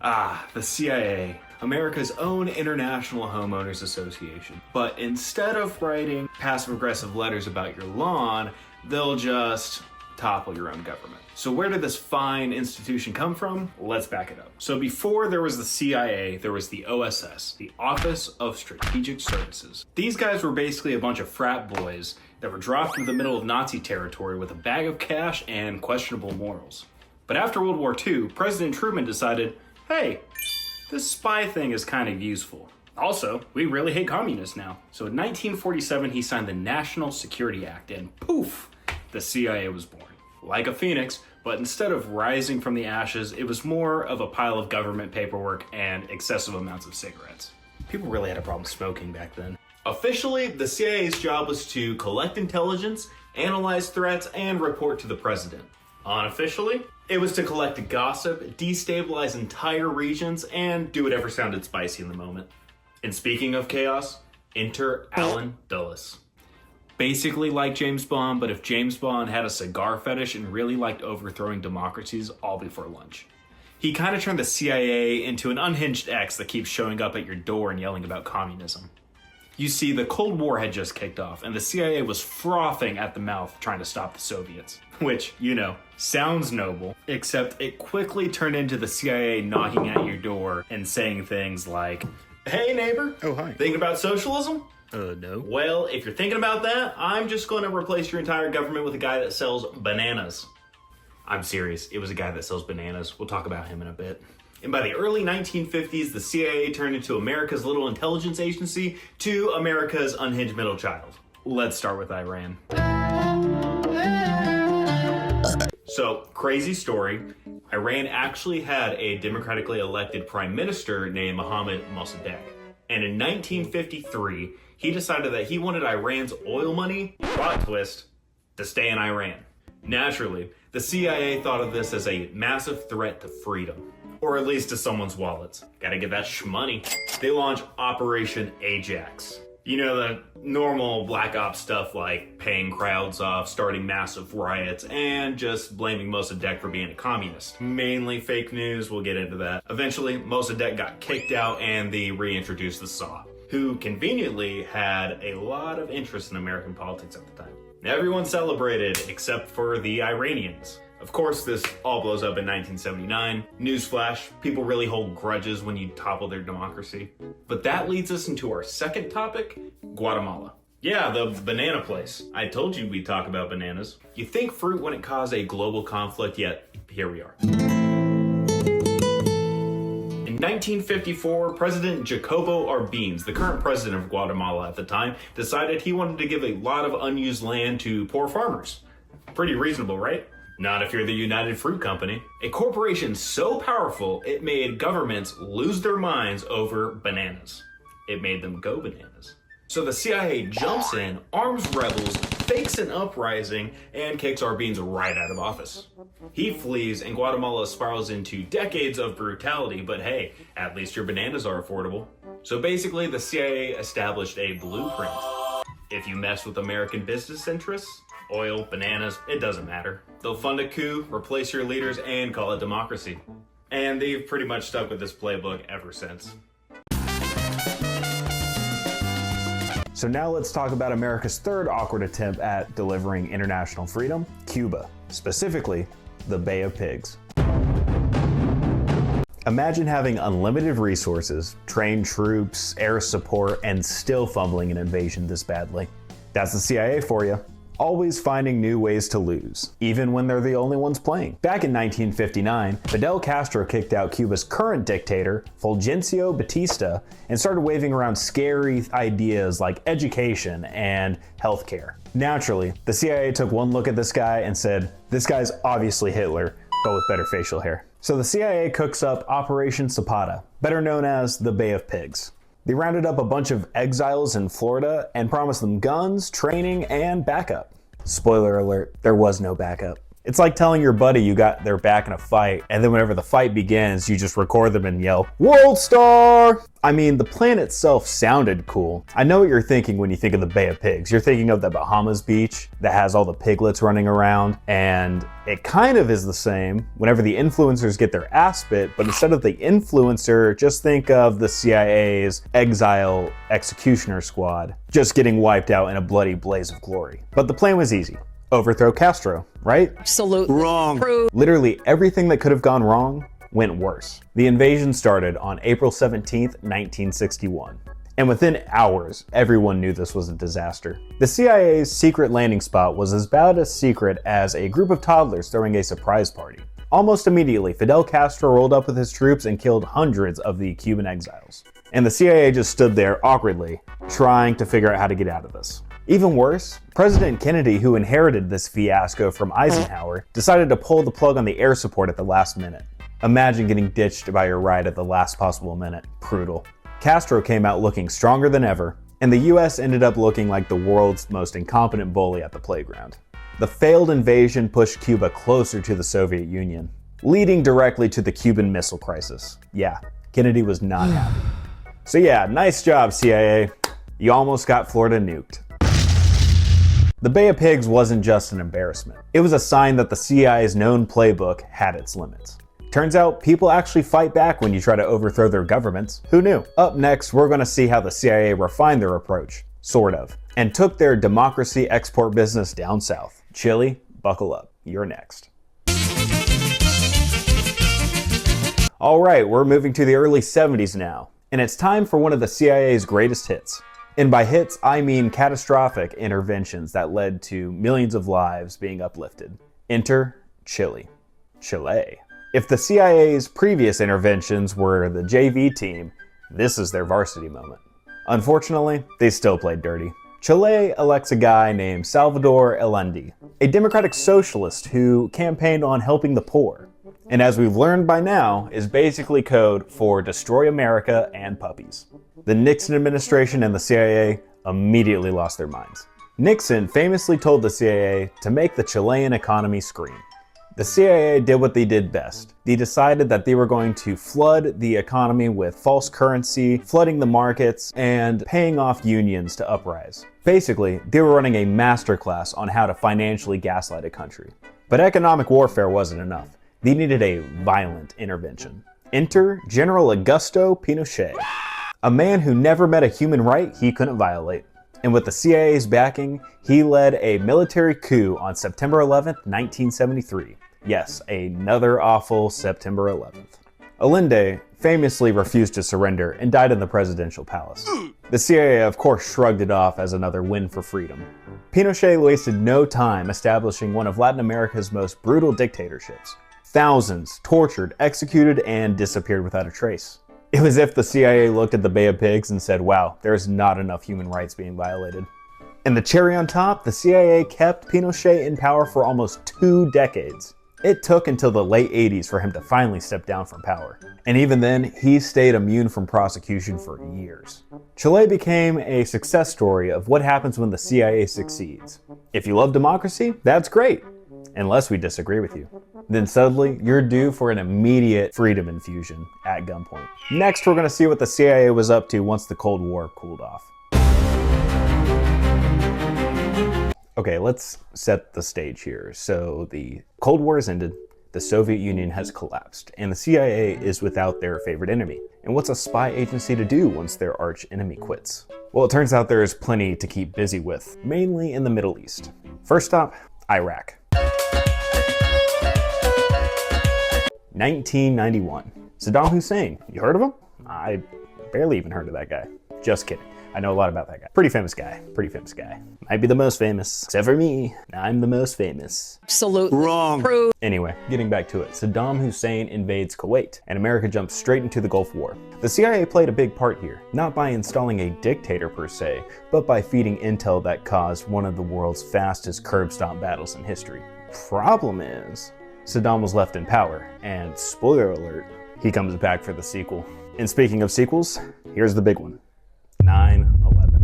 Ah, the CIA, America's own international homeowners association. But instead of writing passive-aggressive letters about your lawn, they'll just topple your own government. So where did this fine institution come from? Let's back it up. So before there was the CIA, there was the OSS, the Office of Strategic Services. These guys were basically a bunch of frat boys that were dropped into the middle of Nazi territory with a bag of cash and questionable morals. But after World War II, President Truman decided, hey, this spy thing is kind of useful. Also, we really hate communists now. So in 1947, he signed the National Security Act, and poof, the CIA was born. Like a phoenix, but instead of rising from the ashes, it was more of a pile of government paperwork and excessive amounts of cigarettes. People really had a problem smoking back then. Officially, the CIA's job was to collect intelligence, analyze threats, and report to the president. Unofficially, it was to collect gossip, destabilize entire regions, and do whatever sounded spicy in the moment. And speaking of chaos, enter Allen Dulles. Basically like James Bond, but if James Bond had a cigar fetish and really liked overthrowing democracies all before lunch. He kind of turned the CIA into an unhinged ex that keeps showing up at your door and yelling about communism. You see, the Cold War had just kicked off, and the CIA was frothing at the mouth trying to stop the Soviets. Which, sounds noble, except it quickly turned into the CIA knocking at your door and saying things like, hey neighbor, Oh, hi. thinking about socialism? No. Well, if you're thinking about that, I'm just going to replace your entire government with a guy that sells bananas. I'm serious, it was a guy that sells bananas. We'll talk about him in a bit. And by the early 1950s, the CIA turned into America's little intelligence agency to America's unhinged middle child. Let's start with Iran. So, crazy story. Iran actually had a democratically elected prime minister named Mohammad Mossadegh. And in 1953, he decided that he wanted Iran's oil money, plot twist, to stay in Iran. Naturally, the CIA thought of this as a massive threat to freedom, or at least to someone's wallets. Gotta get that shmoney. They launched Operation Ajax. You know, the normal Black Ops stuff like paying crowds off, starting massive riots, and just blaming Mossadegh for being a communist. Mainly fake news, we'll get into that. Eventually, Mossadegh got kicked out and they reintroduced the Shah, who conveniently had a lot of interest in American politics at the time. Everyone celebrated except for the Iranians. Of course, this all blows up in 1979. Newsflash, people really hold grudges when you topple their democracy. But that leads us into our second topic, Guatemala. Yeah, the banana place. I told you we'd talk about bananas. You think fruit wouldn't cause a global conflict, yet here we are. In 1954, President Jacobo Arbenz, the current president of Guatemala at the time, decided he wanted to give a lot of unused land to poor farmers. Pretty reasonable, right? Not if you're the United Fruit Company. A corporation so powerful, it made governments lose their minds over bananas. It made them go bananas. So the CIA jumps in, arms rebels, fakes an uprising, and kicks Arbenz right out of office. He flees, and Guatemala spirals into decades of brutality, but hey, at least your bananas are affordable. So basically, the CIA established a blueprint. If you mess with American business interests, oil, bananas, it doesn't matter. They'll fund a coup, replace your leaders, and call it democracy. And they've pretty much stuck with this playbook ever since. So now let's talk about America's third awkward attempt at delivering international freedom, Cuba, specifically the Bay of Pigs. Imagine having unlimited resources, trained troops, air support, and still fumbling an invasion this badly. That's the CIA for you. Always finding new ways to lose, even when they're the only ones playing. Back in 1959, Fidel Castro kicked out Cuba's current dictator, Fulgencio Batista, and started waving around scary ideas like education and healthcare. Naturally, the CIA took one look at this guy and said, this guy's obviously Hitler, but with better facial hair. So the CIA cooks up Operation Zapata, better known as the Bay of Pigs. They rounded up a bunch of exiles in Florida and promised them guns, training, and backup. Spoiler alert, there was no backup. It's like telling your buddy you got their back in a fight, and then whenever the fight begins, you just record them and yell, "World Star!" I mean, the plan itself sounded cool. I know what you're thinking when you think of the Bay of Pigs. You're thinking of the Bahamas beach that has all the piglets running around, and it kind of is the same whenever the influencers get their ass bit, but instead of the influencer, just think of the CIA's exile executioner squad just getting wiped out in a bloody blaze of glory. But the plan was easy. Overthrow Castro, right? Absolutely wrong. Literally everything that could have gone wrong went worse. The invasion started on April 17th, 1961. And within hours, everyone knew this was a disaster. The CIA's secret landing spot was as bad a secret as a group of toddlers throwing a surprise party. Almost immediately, Fidel Castro rolled up with his troops and killed hundreds of the Cuban exiles. And the CIA just stood there awkwardly, trying to figure out how to get out of this. Even worse, President Kennedy, who inherited this fiasco from Eisenhower, decided to pull the plug on the air support at the last minute. Imagine getting ditched by your ride at the last possible minute. Brutal. Castro came out looking stronger than ever, and the US ended up looking like the world's most incompetent bully at the playground. The failed invasion pushed Cuba closer to the Soviet Union, leading directly to the Cuban Missile Crisis. Yeah, Kennedy was not happy. So yeah, nice job, CIA. You almost got Florida nuked. The Bay of Pigs wasn't just an embarrassment. It was a sign that the CIA's known playbook had its limits. Turns out people actually fight back when you try to overthrow their governments. Who knew? Up next, we're going to see how the CIA refined their approach, sort of, and took their democracy export business down south. Chile, buckle up. You're next. All right, we're moving to the early 70s now, and it's time for one of the CIA's greatest hits. And by hits, I mean catastrophic interventions that led to millions of lives being uplifted. Enter Chile. Chile. If the CIA's previous interventions were the JV team, this is their varsity moment. Unfortunately, they still played dirty. Chile elects a guy named Salvador Allende, a democratic socialist who campaigned on helping the poor. And as we've learned by now, is basically code for destroy America and puppies. The Nixon administration and the CIA immediately lost their minds. Nixon famously told the CIA to make the Chilean economy scream. The CIA did what they did best. They decided that they were going to flood the economy with false currency, flooding the markets, and paying off unions to uprise. Basically, they were running a masterclass on how to financially gaslight a country. But economic warfare wasn't enough. They needed a violent intervention. Enter General Augusto Pinochet, a man who never met a human right he couldn't violate. And with the CIA's backing, he led a military coup on September 11th, 1973. Yes, another awful September 11th. Allende famously refused to surrender and died in the presidential palace. The CIA, of course, shrugged it off as another win for freedom. Pinochet wasted no time establishing one of Latin America's most brutal dictatorships. Thousands tortured, executed, and disappeared without a trace. It was as if the CIA looked at the Bay of Pigs and said, wow, there's not enough human rights being violated. And the cherry on top, the CIA kept Pinochet in power for almost 2 decades. It took until the late 80s for him to finally step down from power. And even then, he stayed immune from prosecution for years. Chile became a success story of what happens when the CIA succeeds. If you love democracy, that's great. Unless we disagree with you. Then suddenly, you're due for an immediate freedom infusion at gunpoint. Next, we're going to see what the CIA was up to once the Cold War cooled off. Okay, let's set the stage here. So the Cold War has ended, the Soviet Union has collapsed, and the CIA is without their favorite enemy. And what's a spy agency to do once their arch enemy quits? Well, it turns out there is plenty to keep busy with, mainly in the Middle East. First stop, Iraq. 1991. Saddam Hussein. You heard of him? I barely even heard of that guy. Just kidding. I know a lot about that guy. Pretty famous guy. Pretty famous guy. Might be the most famous. Except for me. I'm the most famous. Absolutely wrong. Anyway, getting back to it. Saddam Hussein invades Kuwait, and America jumps straight into the Gulf War. The CIA played a big part here, not by installing a dictator per se, but by feeding intel that caused one of the world's fastest curb stomp battles in history. Problem is, Saddam was left in power, and spoiler alert, he comes back for the sequel. And speaking of sequels, here's the big one. 9/11.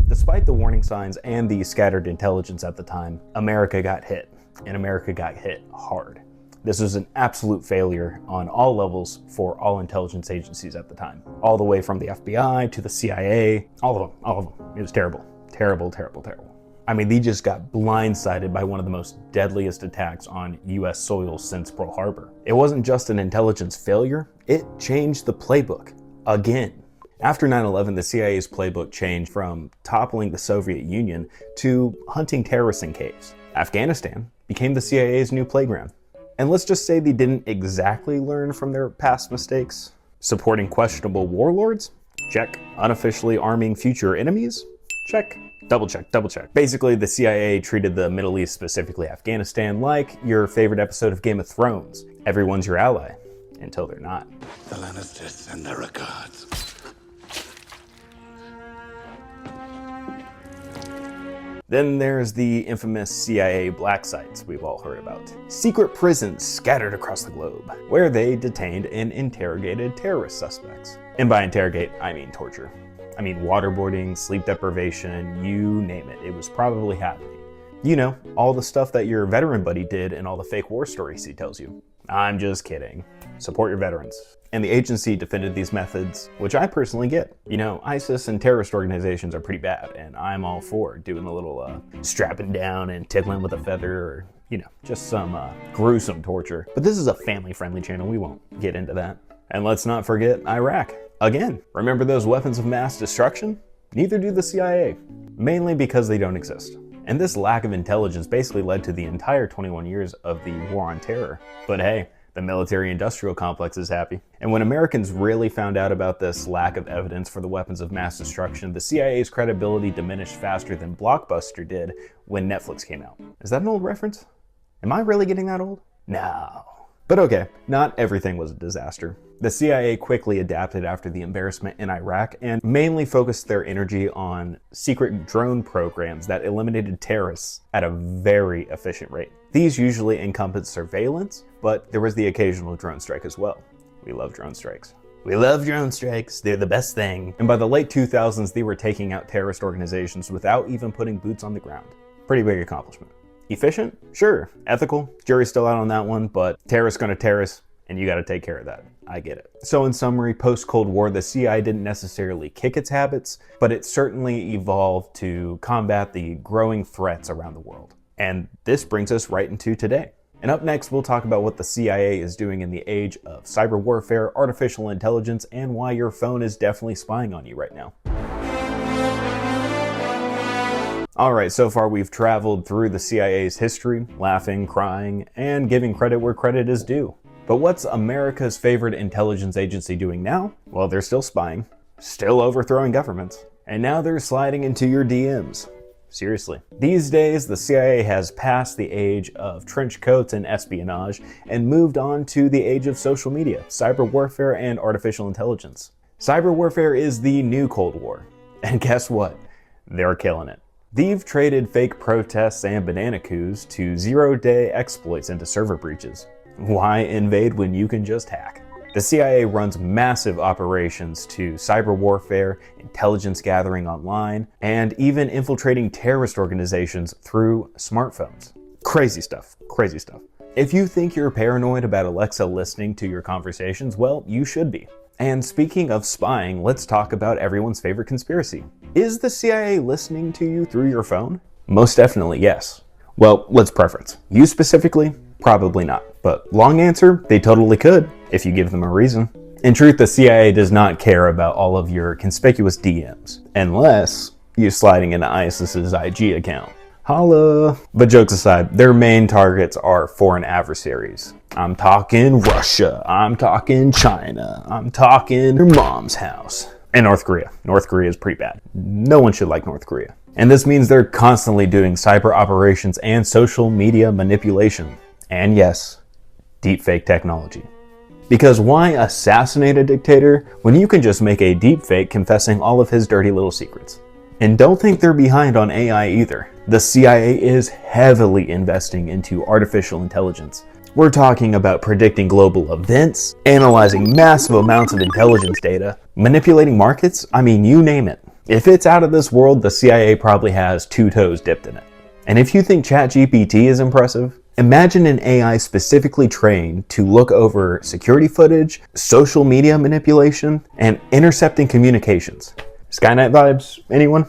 Despite the warning signs and the scattered intelligence at the time, America got hit. and America got hit hard. This was an absolute failure on all levels for all intelligence agencies at the time. All the way from the FBI to the CIA, all of them. It was terrible. Terrible, terrible, terrible. I mean, they just got blindsided by one of the most deadliest attacks on US soil since Pearl Harbor. It wasn't just an intelligence failure, it changed the playbook again. After 9/11, the CIA's playbook changed from toppling the Soviet Union to hunting terrorists in caves. Afghanistan became the CIA's new playground. And let's just say they didn't exactly learn from their past mistakes. Supporting questionable warlords? Check. Unofficially arming future enemies? Check. Double check, double check. Basically, the CIA treated the Middle East, specifically Afghanistan, like your favorite episode of Game of Thrones. Everyone's your ally, until they're not. The Lannisters send their regards. Then there's the infamous CIA black sites we've all heard about. Secret prisons scattered across the globe, where they detained and interrogated terrorist suspects. And by interrogate, I mean torture. I mean waterboarding, sleep deprivation, you name it. It was probably happening. You know, all the stuff that your veteran buddy did and all the fake war stories he tells you. I'm just kidding. Support your veterans. And the agency defended these methods, which I personally get. You know, ISIS and terrorist organizations are pretty bad, and I'm all for doing a little strapping down and tickling with a feather, or, you know, just some gruesome torture. But this is a family-friendly channel, we won't get into that. And let's not forget Iraq. Again, remember those weapons of mass destruction? Neither do the CIA, mainly because they don't exist. And this lack of intelligence basically led to the entire 21 years of the War on Terror. But hey, the military-industrial complex is happy. And when Americans really found out about this lack of evidence for the weapons of mass destruction, the CIA's credibility diminished faster than Blockbuster did when Netflix came out. Is that an old reference? Am I really getting that old? No. But okay, not everything was a disaster. The CIA quickly adapted after the embarrassment in Iraq and mainly focused their energy on secret drone programs that eliminated terrorists at a very efficient rate. These usually encompassed surveillance, but there was the occasional drone strike as well. We love drone strikes. We love drone strikes, they're the best thing. And by the late 2000s, they were taking out terrorist organizations without even putting boots on the ground. Pretty big accomplishment. Efficient? Sure. Ethical? Jury's still out on that one, but terrorists gonna terrorists, and you gotta take care of that. I get it. So in summary, post-Cold War, the CIA didn't necessarily kick its habits, but it certainly evolved to combat the growing threats around the world. And this brings us right into today. And up next, we'll talk about what the CIA is doing in the age of cyber warfare, artificial intelligence, and why your phone is definitely spying on you right now. All right, so far we've traveled through the CIA's history, laughing, crying, and giving credit where credit is due. But what's America's favorite intelligence agency doing now? Well, they're still spying, still overthrowing governments, and now they're sliding into your DMs. Seriously. These days, the CIA has passed the age of trench coats and espionage and moved on to the age of social media, cyber warfare, and artificial intelligence. Cyber warfare is the new Cold War. And guess what? They're killing it. They've traded fake protests and banana coups to zero-day exploits into server breaches. Why invade when you can just hack? The CIA runs massive operations to cyber warfare, intelligence gathering online, and even infiltrating terrorist organizations through smartphones. Crazy stuff, crazy stuff. If you think you're paranoid about Alexa listening to your conversations, well, you should be. And speaking of spying, let's talk about everyone's favorite conspiracy. Is the CIA listening to you through your phone? Most definitely, yes. Well, let's preference. You specifically? Probably not. But long answer, they totally could, if you give them a reason. In truth, the CIA does not care about all of your conspicuous DMs, unless you're sliding into ISIS's IG account. Holla! But jokes aside, their main targets are foreign adversaries. I'm talking Russia, I'm talking China, I'm talking your mom's house. And North Korea. North Korea is pretty bad. No one should like North Korea. And this means they're constantly doing cyber operations and social media manipulation. And yes, deepfake technology. Because why assassinate a dictator when you can just make a deepfake confessing all of his dirty little secrets? And don't think they're behind on AI either. The CIA is heavily investing into artificial intelligence. We're talking about predicting global events, analyzing massive amounts of intelligence data, manipulating markets, I mean, you name it. If it's out of this world, the CIA probably has 2 toes dipped in it. And if you think ChatGPT is impressive, Imagine an AI specifically trained to look over security footage, social media manipulation, and intercepting communications. Skynet vibes, anyone?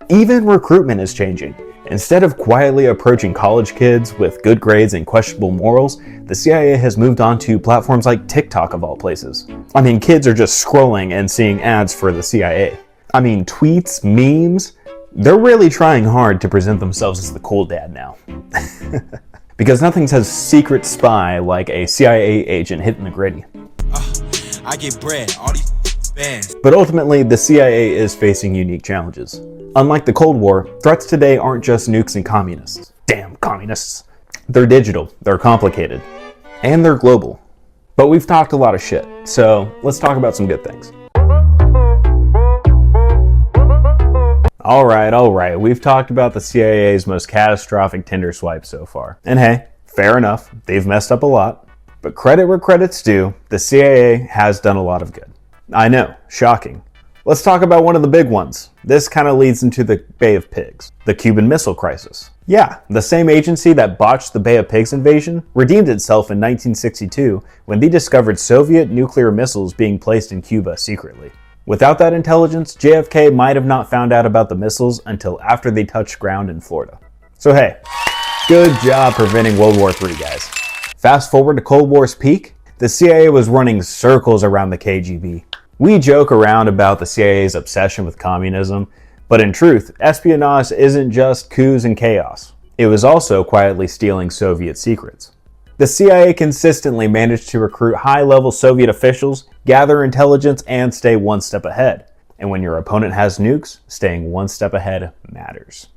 Even recruitment is changing. Instead of quietly approaching college kids with good grades and questionable morals, the CIA has moved on to platforms like TikTok of all places. I mean, kids are just scrolling and seeing ads for the CIA. I mean, tweets, memes, they're really trying hard to present themselves as the cool dad now. Because nothing says secret spy like a CIA agent hitting the gritty. I get bread, all these bands. But ultimately, the CIA is facing unique challenges. Unlike the Cold War, threats today aren't just nukes and communists. Damn communists. They're digital, they're complicated, and they're global. But we've talked a lot of shit, so let's talk about some good things. Alright, we've talked about the CIA's most catastrophic Tinder swipe so far. And hey, fair enough, they've messed up a lot. But credit where credit's due, the CIA has done a lot of good. I know, shocking. Let's talk about one of the big ones. This kind of leads into the Bay of Pigs, the Cuban Missile Crisis. Yeah, the same agency that botched the Bay of Pigs invasion redeemed itself in 1962 when they discovered Soviet nuclear missiles being placed in Cuba secretly. Without that intelligence, JFK might have not found out about the missiles until after they touched ground in Florida. So hey, good job preventing World War III, guys. Fast forward to Cold War's peak, the CIA was running circles around the KGB. We joke around about the CIA's obsession with communism, but in truth, espionage isn't just coups and chaos. It was also quietly stealing Soviet secrets. The CIA consistently managed to recruit high-level Soviet officials, gather intelligence, and stay one step ahead. And when your opponent has nukes, staying one step ahead matters.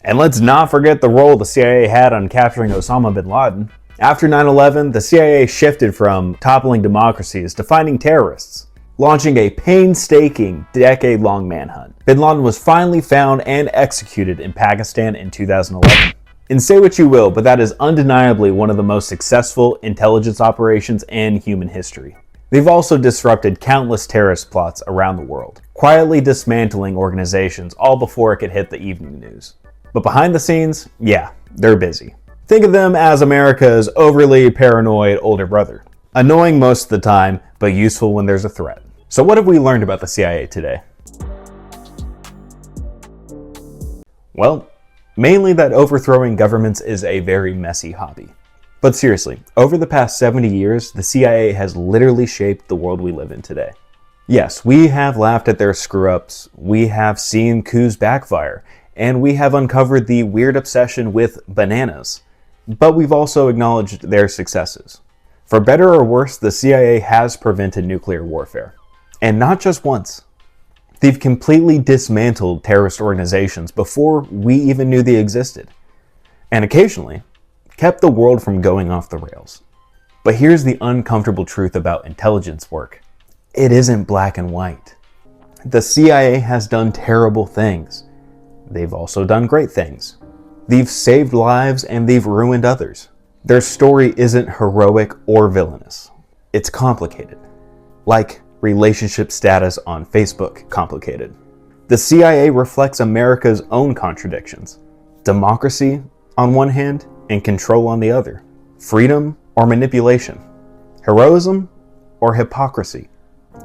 And let's not forget the role the CIA had on capturing Osama bin Laden. After 9/11, the CIA shifted from toppling democracies to finding terrorists, launching a painstaking decade-long manhunt. Bin Laden was finally found and executed in Pakistan in 2011. And say what you will, but that is undeniably one of the most successful intelligence operations in human history. They've also disrupted countless terrorist plots around the world, quietly dismantling organizations all before it could hit the evening news. But behind the scenes, yeah, they're busy. Think of them as America's overly paranoid older brother. Annoying most of the time, but useful when there's a threat. So what have we learned about the CIA today? Well, mainly that overthrowing governments is a very messy hobby. But seriously, over the past 70 years, the CIA has literally shaped the world we live in today. Yes, we have laughed at their screw-ups, we have seen coups backfire, and we have uncovered the weird obsession with bananas. But we've also acknowledged their successes. For better or worse, the CIA has prevented nuclear warfare. And not just once. They've completely dismantled terrorist organizations before we even knew they existed. And occasionally, kept the world from going off the rails. But here's the uncomfortable truth about intelligence work. It isn't black and white. The CIA has done terrible things. They've also done great things. They've saved lives and they've ruined others. Their story isn't heroic or villainous. It's complicated. Like relationship status on Facebook complicated. The CIA reflects America's own contradictions. Democracy on one hand and control on the other. Freedom or manipulation. Heroism or hypocrisy.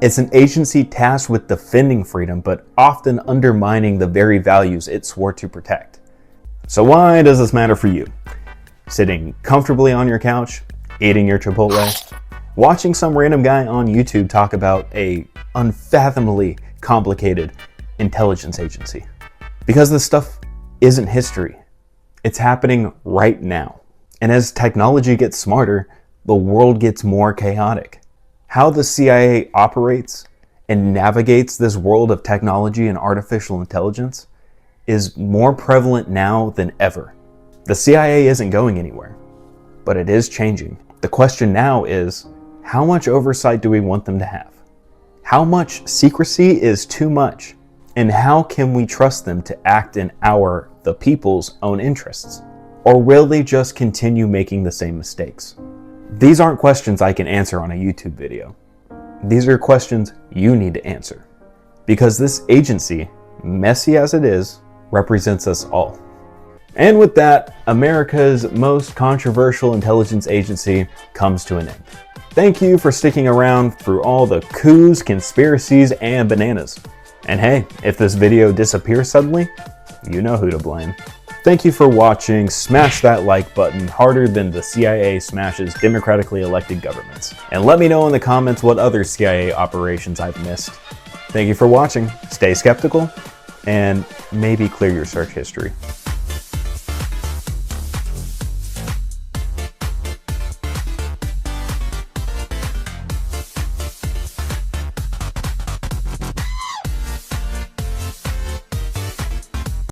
It's an agency tasked with defending freedom but often undermining the very values it swore to protect. So why does this matter for you? Sitting comfortably on your couch, eating your Chipotle, watching some random guy on YouTube talk about a unfathomably complicated intelligence agency. Because this stuff isn't history. It's happening right now. And as technology gets smarter, the world gets more chaotic. How the CIA operates and navigates this world of technology and artificial intelligence is more prevalent now than ever. The CIA isn't going anywhere, but it is changing. The question now is, how much oversight do we want them to have? How much secrecy is too much? And how can we trust them to act in the people's own interests? Or will they just continue making the same mistakes? These aren't questions I can answer on a YouTube video. These are questions you need to answer. Because this agency, messy as it is, represents us all. And with that, America's most controversial intelligence agency comes to an end. Thank you for sticking around through all the coups, conspiracies, and bananas. And hey, if this video disappears suddenly, you know who to blame. Thank you for watching. Smash that like button harder than the CIA smashes democratically elected governments. And let me know in the comments what other CIA operations I've missed. Thank you for watching. Stay skeptical and maybe clear your search history.